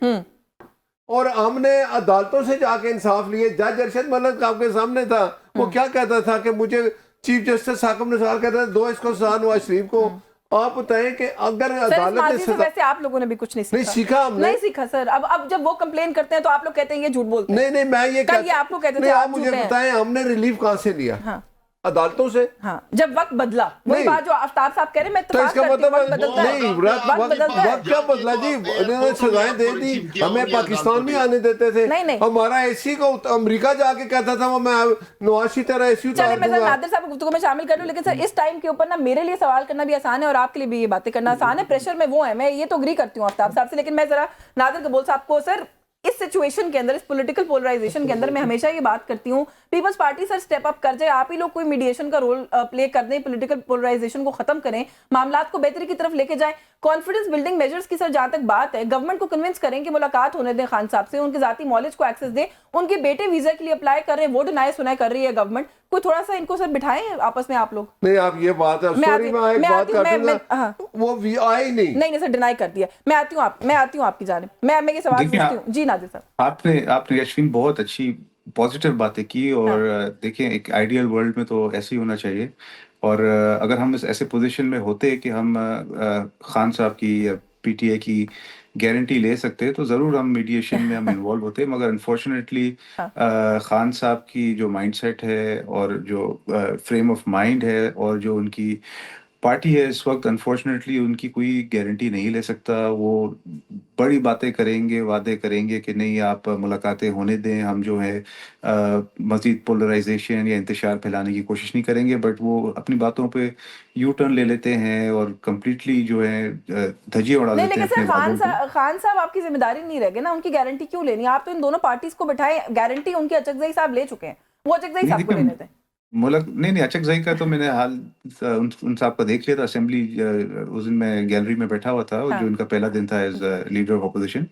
اور ہم نے عدالتوں سے جا کے انصاف لیے، جج ارشد ملک آپ کے سامنے تھا، وہ کیا کہتا تھا کہ مجھے چیف جسٹس حاکم نثار کہتا تھا دو اس کو سزا نواز شریف کو۔ آپ بتائیں کہ اگر سر اس عدالت نے ماضی سے سزا ویسے آپ لوگوں نے بھی کچھ نہیں سیکھا، ہم نے نہیں سیکھا سر۔ اب جب وہ کمپلین کرتے ہیں تو آپ لوگ کہتے ہیں یہ جھوٹ بولتے ہیں۔ نہیں میں یہ کل یہ آپ لوگ کہتے تھے آپ آپ مجھے جھوٹے ہیں۔ بتائیں ہم نے ریلیف کہاں سے لیا؟ ہاں عدالتوں سے۔ ہاں جب وقت بدلا، وہی بات جو آفتاب صاحب کہہ رہے ہیں، میں تو اس اتفاق کا کرتی ہوں، وقت مطلب بدلتا ہے، نہیں، وقت بدلتا ہے۔ وقت کیا بدلا جی؟ انہوں نے سزائیں دے دی، ہمیں پاکستان نہیں آنے دیتے تھے، نہیں نہیں ہمارا اے سی کو امریکہ جا کے کہتا تھا وہ میں نواز شریف طرح اے سی چلے اتار میں دوں سر گا۔ نادر صاحب کو گفتگو میں شامل کر لوں، لیکن سر اس ٹائم کے اوپر نا میرے لیے سوال کرنا بھی آسان ہے اور آپ کے لیے بھی یہ باتیں کرنا آسان ہے، پریشر میں وہ ہے، میں یہ تو اگری کرتی ہوں آفتاب صاحب سے، لیکن میں ذرا نادر قبول صاحب کو، سر اس سچویشن کے اندر، اس پولیٹیکل پولرائزیشن کے اندر میں ہمیشہ یہ بات کرتی ہوں، پیپلز پارٹی سر سٹیپ اپ کر جائے، آپ ہی لوگ کوئی میڈیشن کا رول پلے کر دیں، پولیٹیکل پولرائزیشن کو ختم کریں، معاملات کو بہتری کی طرف لے کے جائیں، کانفیڈنس بلڈنگ میجرز کی سر جہاں تک بات ہے، گورنمنٹ کو کنونس کریں کہ ملاقات ہونے دیں خان صاحب سے، ان کے ذاتی نالج کو ایکسس دیں، ان کے بیٹے ویزا کے لیے اپلائی کر رہے ہیں، وہ ڈینائی سنائی کر رہی ہے گورنمنٹ، کوئی تھوڑا سا ان کو سر بٹھائیں آپس میں آپ لوگ۔ نہیں آپ یہ بات ہے، سوری میں ایک بات کاٹوں گا، وہ وی آئی نہیں سر ڈینائی کر دیا، میں آتی ہوں آپ کی جانب، میں یہ سوال پوچھتی ہوں۔ جی نادر صاحب، آپ نے یشوین بہت اچھی پازیٹیو باتیں کی، اور دیکھیں ایک آئیڈیل ورلڈ میں تو ایسے ہی ہونا چاہیے، اور اگر ہم اس ایسے پوزیشن میں ہوتے کہ ہم خان صاحب کی یا پی ٹی آئی کی گارنٹی لے سکتے تو ضرور ہم میڈیشن میں ہم انوالو ہوتے، مگر انفارچونیٹلی خان صاحب کی جو مائنڈ سیٹ ہے اور جو فریم آف مائنڈ ہے اور جو ان کی پارٹی ہے اس وقت انفارچونیٹلی ان کی کوئی گارنٹی نہیں لے سکتا. وہ بڑی باتیں کریں گے, وعدے کریں گے کہ نہیں آپ ملاقاتیں ہونے دیں, ہم جو ہے مزید پولرائزیشن یا انتشار پھیلانے کی کوشش نہیں کریں گے, بٹ وہ اپنی باتوں پہ یو ٹرن لے لیتے ہیں اور کمپلیٹلی جو ہے دھجیاں اڑا نہیں دیتے ہیں لیکن اپنے وعدوں کو. خان صاحب آپ کی ذمہ داری نہیں رہ گئی نا, ان کی گارنٹی کیوں لینی ہے؟ آپ تو ان دونوں پارٹیز کو بٹھائے, گارنٹی ان کے اچکزئی صاحب لے چکے ہیں, وہ اچکزئی صاحب کو لینے تھے. نہیں اچکزئی کا تو میں نے حال ان صاحب کا دیکھ لیا تھا اسمبلی, اس دن میں گیلری میں بیٹھا ہوا تھا جو ان کا پہلا دن تھا ایز لیڈر آف اپوزیشن.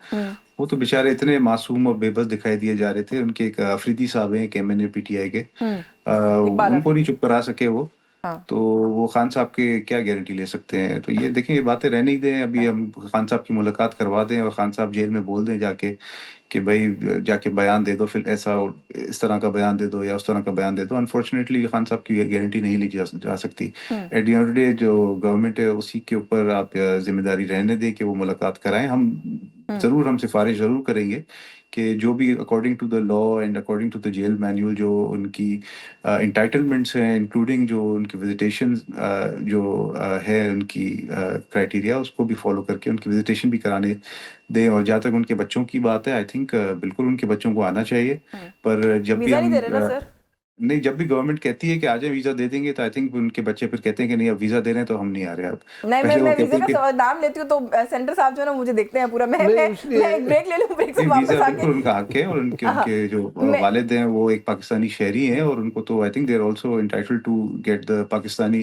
وہ تو بیچارے اتنے معصوم اور بے بس دکھائی دیے جا رہے تھے. ان کے ایک افریدی صاحب ہیں, ایک M N A P T I کے, ان کو نہیں چپ کرا سکے وہ, تو وہ خان صاحب کے کیا گارنٹی لے سکتے ہیں؟ تو یہ دیکھیں, یہ باتیں رہنے ہی دیں. ابھی ہم خان صاحب کی ملاقات کروا دیں اور خان صاحب جیل میں بول دیں جا کے کہ بھائی جا کے بیان دے دو, پھر ایسا اس طرح کا بیان دے دو یا اس طرح کا بیان دے دو. انفارچونیٹلی خان صاحب کی گارنٹی نہیں لی جا سکتی. At the end of day جو گورنمنٹ ہے اسی کے اوپر آپ ذمہ داری رہنے دیں کہ وہ ملاقات کرائیں. ہم سفارش ضرور کریں گے کہ جو بھی according to the law and according to the jail manual جو ان کی انٹائٹلمنٹس ہیں, انکلوڈنگ جو ان کی وزیٹیشن جو ہے ان کی کرائٹیریا, اس کو بھی فالو کر کے ان کی وزیٹیشن بھی کرانے دیں. اور جہاں تک ان کے بچوں کی بات ہے, آئی تھنک بالکل ان کے بچوں کو آنا چاہیے. پر جب بھی ہم نہیں, جب بھی گورنمنٹ کہتی ہے کہ آ جائیں ویزا دے دیں گے, تو آئی تھنک ان کے بچے پھر کہتے ہیں کہ نہیں اب ویزا دے رہے ہیں تو ہم نہیں آ رہے. اب نہیں, میں ویزا کا نام لیتی ہوں تو سینٹر صاحب جو ہے نا مجھے دیکھتے ہیں پورا. میں ایک بریک لے لوں, بریک سے واپس ویزا آ بالکل ان کا حق ہے. اور ان کے جو والد ہیں وہ ایک پاکستانی شہری ہیں, اور ان کو تو I think they are also entitled to get the Pakistani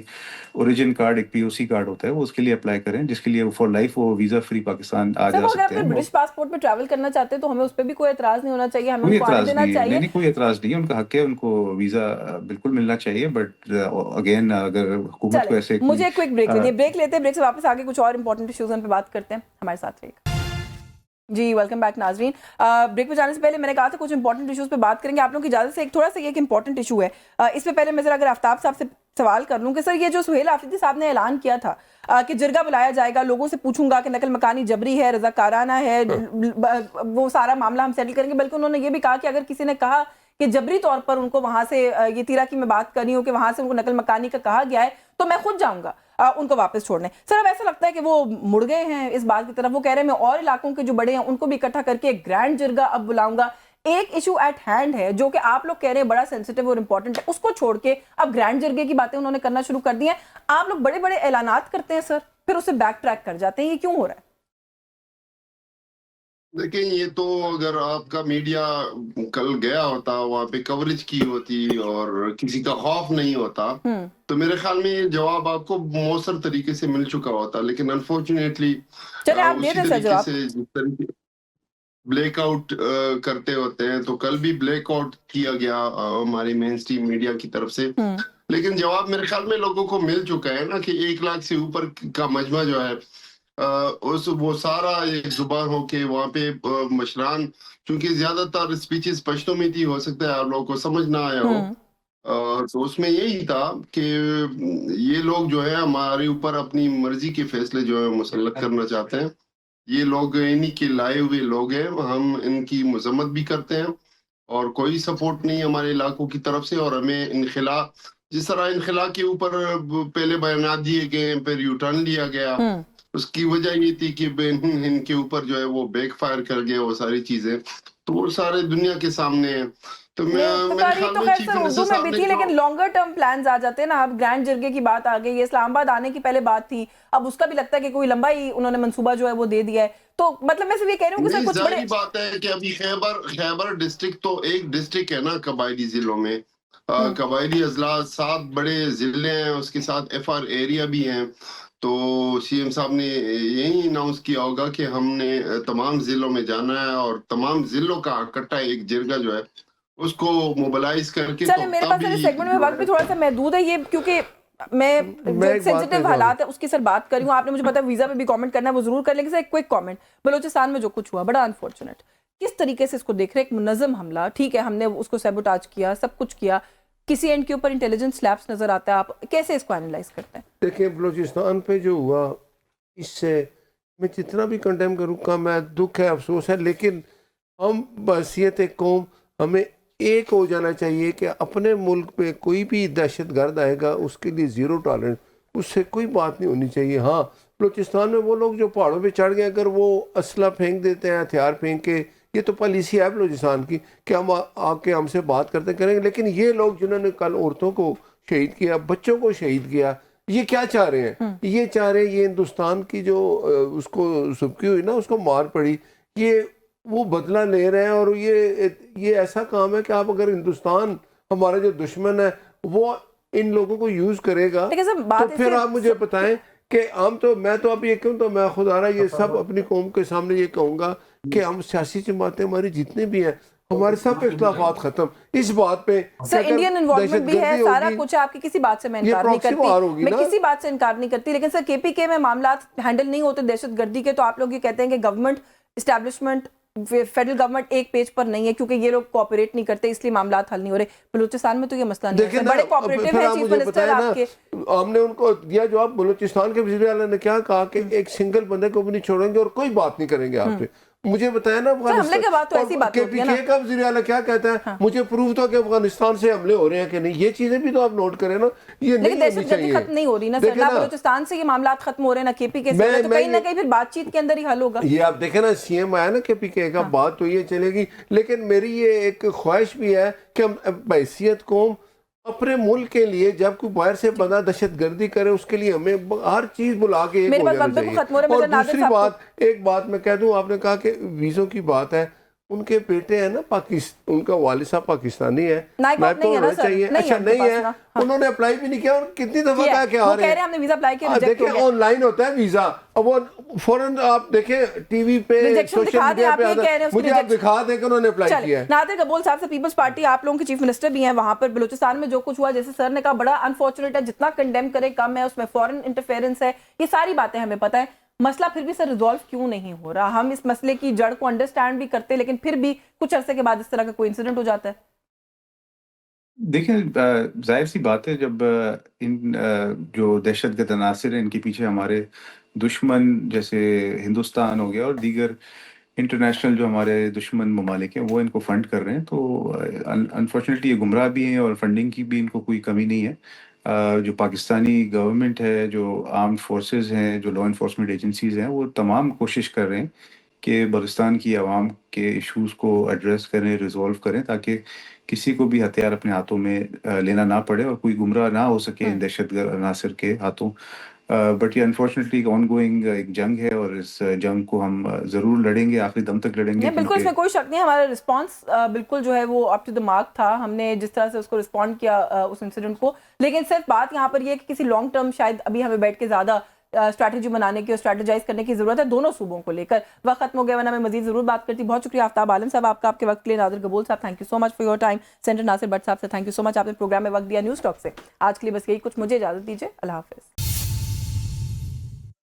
origin card. ایک پی او سی کارڈ ہوتا ہے, وہ اس کے لیے اپلائی کریں, جس کے لیے فار لائف وہ ویزا فری پاکستان آ جا سکتے ہیں. برٹش پاسپورٹ پہ ٹریول کرنا چاہتے ہیں تو ہمیں اس پہ بھی کوئی اعتراض نہیں ہونا چاہیے, ہمیں کوئی ان کو آنے اعتراض دینا نہیں, چاہیے. نہیں کوئی اعتراض نہیں ہے, ان کا حق ہے, ان کو ویزا بالکل ملنا چاہیے. بٹ اگین اگر حکومت کو ایسے مجھے ایک کوئک بریک لینی, بریک لیتے ہیں, بریک سے واپس آگے کچھ اور امپورٹنٹ ایشوز پہ بات کرتے ہیں. ہمارے ساتھ رہیے. جی ویلکم بیک ناظرین. بریک پہ جانے سے پہلے میں نے کہا تھا کچھ امپورٹنٹ ایشوز پہ بات کریں گے. آپ لوگوں کی اجازت سے ایک تھوڑا سا یہ ایک امپورٹنٹ ایشو ہے, اس پہ پہلے میں ذرا اگر آفتاب صاحب سے سوال کر لوں کہ سر یہ جو سہیل آفریدی صاحب نے اعلان کیا تھا کہ جرگہ بلایا جائے گا, لوگوں سے پوچھوں گا کہ نقل مکانی جبری ہے, رضاکارانہ ہے, وہ سارا معاملہ ہم سیٹل کریں گے, بلکہ انہوں نے یہ بھی کہا کہ اگر کسی نے کہا کہ جبری طور پر ان کو وہاں سے, یہ تیرا کی میں بات کر رہی ہوں کہ وہاں سے ان کو نقل مکانی کا کہا گیا ہے, تو میں خود جاؤں گا ان کو واپس چھوڑنے. سر اب ایسا لگتا ہے کہ وہ مڑ گئے ہیں اس بات کی طرف, وہ کہہ رہے ہیں میں اور علاقوں کے جو بڑے ہیں ان کو بھی اکٹھا کر کے ایک گرینڈ جرگہ اب بلاؤں گا. ایک ایشو ایٹ ہینڈ ہے جو کہ آپ لوگ کہہ رہے ہیں بڑا سینسیٹیو اور امپورٹنٹ ہے, اس کو چھوڑ کے اب گرینڈ جرگے کی باتیں انہوں نے کرنا شروع کر دی ہیں. آپ لوگ بڑے بڑے اعلانات کرتے ہیں سر, پھر اسے بیک ٹریک کر جاتے ہیں, یہ کیوں ہو رہا ہے؟ دیکھیں, یہ تو اگر آپ کا میڈیا کل گیا ہوتا, وہاں پہ کوریج کی ہوتی اور کسی کا خوف نہیں ہوتا, تو میرے خیال میں یہ جواب آپ کو مؤثر طریقے سے مل چکا ہوتا. لیکن انفارچونیٹلی اسی طریقے سے جس طریقے بلیک آؤٹ کرتے ہوتے ہیں, تو کل بھی بلیک آؤٹ کیا گیا ہماری مین اسٹریم میڈیا کی طرف سے. لیکن جواب میرے خیال میں لوگوں کو مل چکا ہے نا, کہ 1 لاکھ سے اوپر کا مجمع جو ہے وہ سارا ایک زبان ہو کے وہاں پہ مشران, چونکہ زیادہ تر اسپیچز پشتوں میں تھی, ہو سکتا ہے آپ لوگوں کو سمجھ نہ آیا ہو, تو اس میں یہی تھا کہ یہ لوگ جو ہے ہمارے اوپر اپنی مرضی کے فیصلے جو ہے مسلط کرنا چاہتے ہیں. یہ لوگ انہی کے لائے ہوئے لوگ ہیں, ہم ان کی مذمت بھی کرتے ہیں اور کوئی سپورٹ نہیں ہمارے علاقوں کی طرف سے. اور ہمیں انخلا, جس طرح انخلا کے اوپر پہلے بیانات دیے گئے, پھر یو ٹرن لیا گیا, اس کی وجہ یہ تھی کہ ان کے اوپر جو ہے وہ بیک فائر کر گئے وہ ساری چیزیں, تو وہ سارے دنیا کے سامنے ہیں. تو میرے خیال میں چیف منسٹر صاحب نے, لیکن لانگر ٹرم پلانز آ جاتے ہیں نا. اب گرینڈ جرگے کی بات آ گئی, اسلام آباد آنے کی پہلے بات تھی, اب اس کا بھی لگتا ہے کہ کوئی لمبا ہی انہوں نے منصوبہ جو ہے وہ دے دیا ہے. تو مطلب میں صرف یہ کہہ رہی ہوں کہ سر کچھ بڑے, ظاہری بات ہے کہ ابھی خیبر ڈسٹرکٹ تو ایک ڈسٹرکٹ ہے نا قبائلی ضلعوں میں, قبائلی اضلاع 7 بڑے ضلع ہیں, اس کے ساتھ ایف آر ایریا بھی ہیں. تو سی ایم صاحب نے یہی اناؤنس کیا ہوگا کہ ہم نے تمام ضلعوں میں جانا ہے اور تمام ضلعوں کا اکٹھا ایک جرگہ جو ہے اس کو موبلائز کر کے. چلے میرے پاس سیگمنٹ میں وقت بھی تھوڑا سا محدود ہے, یہ کیونکہ میں سینسیٹیو حالات ہے اس کی سر بات کر رہی ہوں. آپ نے مجھے پتا ویزا پہ بھی کامنٹ کرنا ہے, وہ ضرور کر لیں گے. سر ایک کوئک کامنٹ, بلوچستان میں جو کچھ ہوا بڑا انفارچونیٹ, کس طریقے سے اس کو دیکھ رہے ہیں؟ ایک منظم حملہ, ٹھیک ہے ہم نے اس کو سیبوٹاج کیا, سب کچھ کیا, کسی اینڈ کے اوپر انٹیلیجنس لیپس نظر آتا ہے, آپ کیسے اس کو اینالائز کرتے ہیں؟ دیکھیں بلوچستان پہ جو ہوا, اس سے میں جتنا بھی کنڈیم کروں کم ہے, دکھ ہے, افسوس ہے, لیکن ہم بحیثیت قوم ہمیں ایک ہو جانا چاہیے کہ اپنے ملک پہ کوئی بھی دہشت گرد آئے گا اس کے لیے 0 ٹالرنس. اس سے کوئی بات نہیں ہونی چاہیے. ہاں بلوچستان میں وہ لوگ جو پہاڑوں پہ چڑھ گئے اگر وہ اسلحہ پھینک دیتے ہیں, ہتھیار پھینک کے, یہ تو پالیسی ہے بلوچستان کی کہ ہم آ کے ہم سے بات کرتے کریں گے. لیکن یہ لوگ جنہوں نے کل عورتوں کو شہید کیا, بچوں کو شہید کیا, یہ کیا چاہ رہے ہیں؟ یہ چاہ رہے ہیں یہ ہندوستان کی جو اس کو سبکی ہوئی نا, اس کو مار پڑی, یہ وہ بدلہ لے رہے ہیں. اور یہ ایسا کام ہے کہ آپ اگر ہندوستان ہمارا جو دشمن ہے وہ ان لوگوں کو یوز کرے گا تو پھر آپ مجھے بتائیں کہ میں تو اب یہ کہوں تو میں خدا رہا یہ سب اپنی قوم کے سامنے یہ کہوں گا کہ ہم سیاسی جماعتیں ہماری جتنے بھی ہیں ہمارے سب اختلافات ختم اس بات پہ. سر انڈین انوالومنٹ بھی ہے, سارا کچھ ہے, آپ کی کسی بات سے میں انکار نہیں کرتی, میں کسی بات سے انکار نہیں کرتی. لیکن سر کے پی کے میں معاملات ہینڈل نہیں ہوتے دہشت گردی کے, تو آپ لوگ یہ کہتے ہیں کہ گورنمنٹ اسٹیبلشمنٹ فیڈرل گورنمنٹ ایک پیج پر نہیں ہے کیونکہ یہ لوگ کوآپریٹ نہیں کرتے, اس لیے معاملات حل نہیں ہو رہے. بلوچستان میں تو یہ مسئلہ نہیں ہے, بڑے کوآپریٹو ہیں چیف منسٹر آپ کے. ہم نے ان کو دیا جواب, بلوچستان کے وزیر اعلیٰ نے کیا کہا کہ ایک سنگل بندے کو بھی نہیں چھوڑیں گے اور کوئی بات نہیں کریں گے آپ سے. مجھے بتایا نا افغانستان کے پی کے کا وزیر اعلیٰ کیا کہتا ہے, مجھے پروف تو کہ افغانستان سے حملے ہو رہے ہیں کہ نہیں. یہ چیزیں بھی تو آپ نوٹ کریں نا, یہ نہیں ہونی چاہیے. ختم نہیں ہو رہی نا سر, نہ بلوچستان سے یہ معاملات ختم ہو رہے ہیں نہ کے پی کے سے, تو کہیں نہ کہیں پھر بات چیت کے اندر ہی حل ہوگا. یہ آپ دیکھیں نا سی ایم آیا نا کے پی کے کا, بات تو یہ چلے گی. لیکن میری یہ ایک خواہش بھی ہے کہ ہم بحیثیت قوم اپنے ملک کے لیے جب کوئی باہر سے بندہ دہشت گردی کرے اس کے لیے ہمیں ہر چیز بلا کے ایک ہو جانا چاہیے. اور دوسری بات, ایک بات میں کہہ دوں, آپ نے کہا کہ ویزوں کی بات ہے, ان کے بیٹے ہیں نا ان کا والد صاحب پاکستانی ہے, چاہیے. اچھا نہیں ہے, انہوں نے اپلائی بھی نہیں کیا, اور کتنی دفعہ کہا کہ آ رہے ہیں. دیکھیں آن لائن ہوتا ہے ویزا, اب وہ فوراً آپ دیکھیں ٹی وی پہ سوشل میڈیا پہ آتا ہے, مجھے آپ دکھا دیں کہ انہوں نے اپلائی کیا ہے. نادر قبول صاحب سے پیپلز پارٹی, آپ لوگوں کے چیف منسٹر بھی ہیں وہاں پر, بلوچستان میں جو کچھ ہوا جیسے سر نے کہا بڑا انفارچونیٹ ہے, جتنا کنڈیم کرے کم ہے, اس میں فورن انٹرفیئرنس ہے, یہ ساری باتیں ہمیں پتہ ہے. مسئلہ پھر بھی سر ریزالو کیوں نہیں ہو رہا؟ ہم اس مسئلے کی جڑ کو انڈرسٹینڈ بھی کرتے لیکن پھر بھی کچھ عرصے کے بعد اس طرح کا کوئی انسیڈنٹ ہو جاتا ہے. دیکھیں ظاہر سی بات ہے, جب ان جو دہشت گرد عناصر ہیں ان کے پیچھے ہمارے دشمن جیسے ہندوستان ہو گیا اور دیگر انٹرنیشنل جو ہمارے دشمن ممالک ہیں وہ ان کو فنڈ کر رہے ہیں, تو انفارچونیٹلی یہ گمراہ بھی ہیں اور فنڈنگ کی بھی ان کو کوئی کمی نہیں ہے. جو پاکستانی گورنمنٹ ہے, جو آرمڈ فورسز ہیں, جو لا انفورسمنٹ ایجنسیز ہیں, وہ تمام کوشش کر رہے ہیں کہ بلوچستان کی عوام کے ایشوز کو ایڈریس کریں, ریزولو کریں, تاکہ کسی کو بھی ہتھیار اپنے ہاتھوں میں لینا نہ پڑے اور کوئی گمراہ نہ ہو سکے ان دہشت گرد عناصر کے ہاتھوں. بٹ یہ انفارچونیٹلی ایک آن گوئنگ ایک جنگ ہے, اور اس جنگ کو ہم ضرور لڑیں گے, آخری دم تک لڑیں گے. بالکل, اس میں کوئی شک نہیں. ہمارا رسپانس بالکل جو ہے وہ اپ ٹو دی مارک تھا, ہم نے جس طرح سے اس کو رسپونڈ کیا اس انسیڈنٹ کو. لیکن صرف بات یہاں پر یہ ہے کہ کسی لانگ ٹرم شاید ابھی ہمیں بیٹھ کے زیادہ اسٹریٹجی بنانے کی اور اسٹریٹجائز کرنے کی ضرورت ہے دونوں صوبوں کو لے کر. وقت ختم ہو گیا, ورنہ میں مزید ضرور بات کرتی. بہت شکریہ آفتاب عالم صاحب آپ کا, آپ کے وقت کے لیے. نادر قبول صاحب thank you so much for your time. Centre Nasir but صاحب سے تھینک یو سو مچ, آپ نے پروگرام میں وقت دیا نیوز ٹاک سے. آج کے لیے بس یہی کچھ, مجھے اجازت دیجیے, اللہ حافظ.